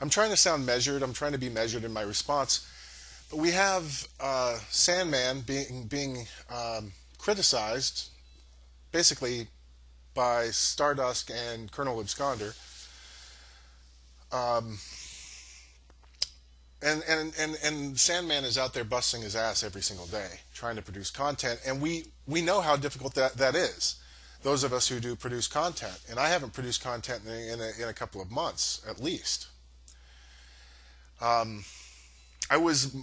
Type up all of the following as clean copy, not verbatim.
I'm trying to sound measured. I'm trying to be measured in my response. But we have Sandman being criticized, basically by Stardusk and Colonel Absconder. Um, and Sandman is out there busting his ass every single day trying to produce content, and we know how difficult that is. Those of us who do produce content, and I haven't produced content in a couple of months at least. I was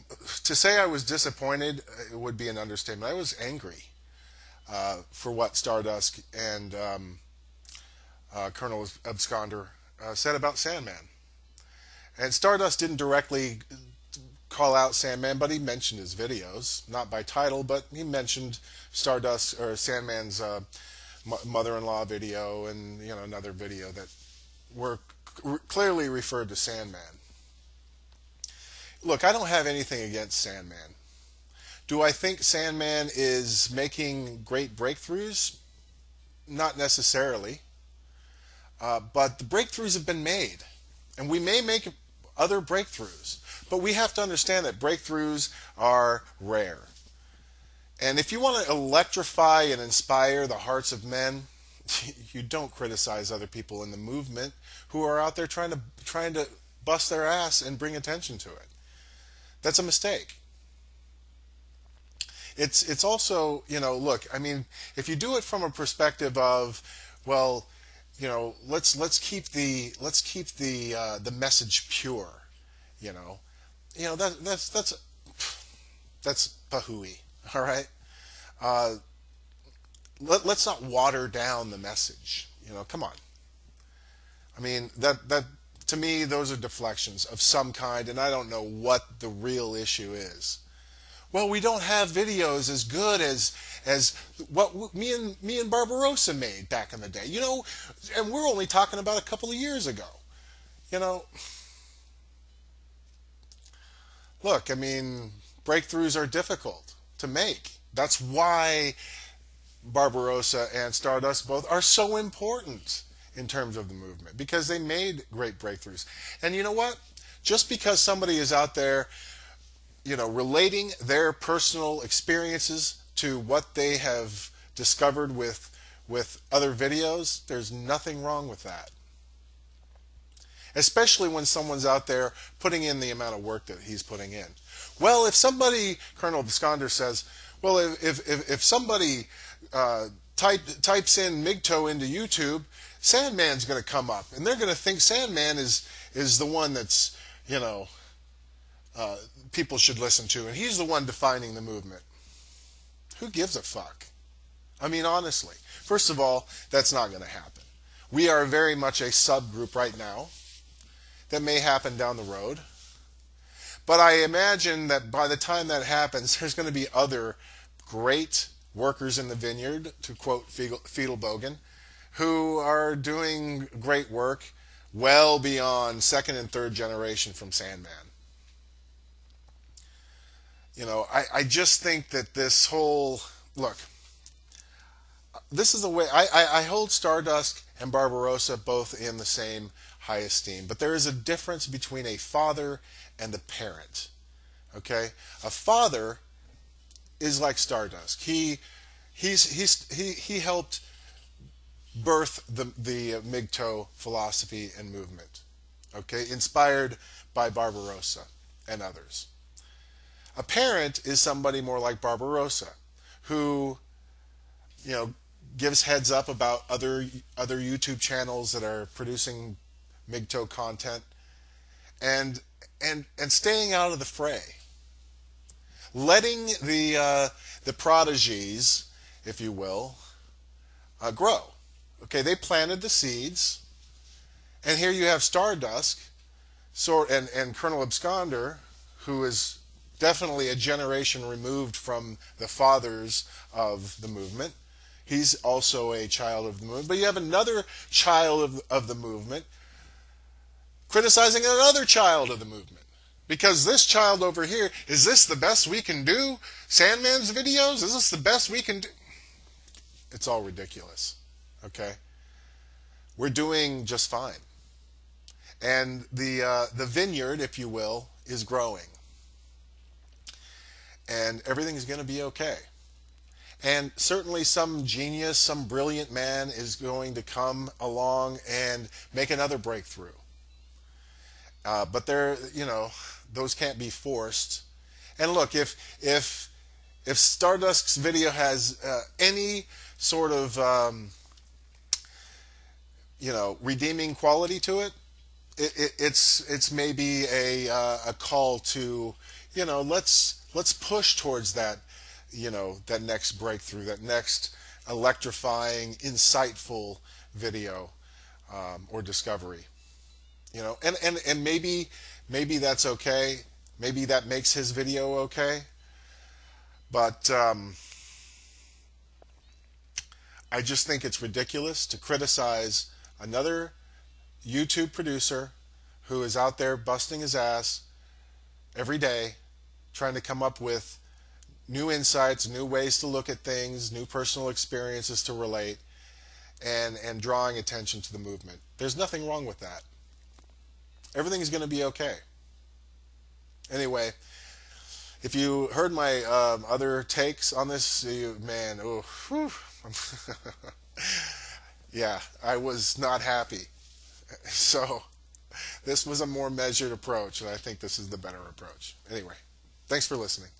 to say I was disappointed. It would be an understatement. I was angry for what Stardusk and Colonel Absconder said about Sandman. And Stardust didn't directly call out Sandman, but he mentioned his videos, not by title, but he mentioned Stardust or Sandman's mother-in-law video and another video that were clearly referred to Sandman. Look, I don't have anything against Sandman. Do I think Sandman is making great breakthroughs? Not necessarily. But the breakthroughs have been made. And we may make other breakthroughs. But we have to understand that breakthroughs are rare. And if you want to electrify and inspire the hearts of men, you don't criticize other people in the movement who are out there trying to bust their ass and bring attention to it. That's a mistake. It's also, look, I mean, if you do it from a perspective of, well, let's keep the message pure, that's pahooey, all right. Let's not water down the message. Come on. I mean, that to me, those are deflections of some kind, and I don't know what the real issue is. Well, we don't have videos as good as what me and Barbarossa made back in the day. And we're only talking about a couple of years ago. Look, I mean, breakthroughs are difficult to make. That's why Barbarossa and Stardust both are so important in terms of the movement, because they made great breakthroughs. And you know what? Just because somebody is out there, relating their personal experiences to what they have discovered with other videos, there's nothing wrong with that. Especially when someone's out there putting in the amount of work that he's putting in. Well, if somebody, Colonel Absconder says, well, if somebody types in MGTOW into YouTube, Sandman's going to come up, and they're going to think Sandman is the one that's, people should listen to, and he's the one defining the movement. Who gives a fuck? I mean, honestly. First of all, that's not going to happen. We are very much a subgroup right now. That may happen down the road. But I imagine that by the time that happens, there's going to be other great workers in the vineyard, to quote Fiedelbogen, who are doing great work well beyond second and third generation from Sandman. I just think that this whole, look, this is the way, I hold Stardusk and Barbarossa both in the same high esteem, but there is a difference between a father and a parent. Okay? A father is like Stardusk. He helped birth the MGTOW philosophy and movement. Okay? Inspired by Barbarossa and others. A parent is somebody more like Barbarossa, who, gives heads up about other YouTube channels that are producing MGTOW content, and staying out of the fray, letting the prodigies, if you will, grow. Okay, they planted the seeds, and here you have Stardusk, and Colonel Absconder, who is definitely a generation removed from the fathers of the movement. He's also a child of the movement. But you have another child of the movement criticizing another child of the movement. Because this child over here, is this the best we can do? Sandman's videos? Is this the best we can do? It's all ridiculous. Okay? We're doing just fine. And the vineyard, if you will, is growing. And everything is going to be okay. And certainly some genius, some brilliant man is going to come along and make another breakthrough. But those can't be forced. And look, if Stardusk's video has any sort of redeeming quality to it, it's maybe a call to let's push towards that that next breakthrough, that next electrifying, insightful video or discovery. And maybe that's okay. Maybe that makes his video okay. But I just think it's ridiculous to criticize another YouTube producer who is out there busting his ass every day trying to come up with new insights, new ways to look at things, new personal experiences to relate, and drawing attention to the movement. There's nothing wrong with that. Everything's going to be okay. Anyway, if you heard my other takes on this, yeah, I was not happy. So this was a more measured approach, and I think this is the better approach. Anyway, thanks for listening.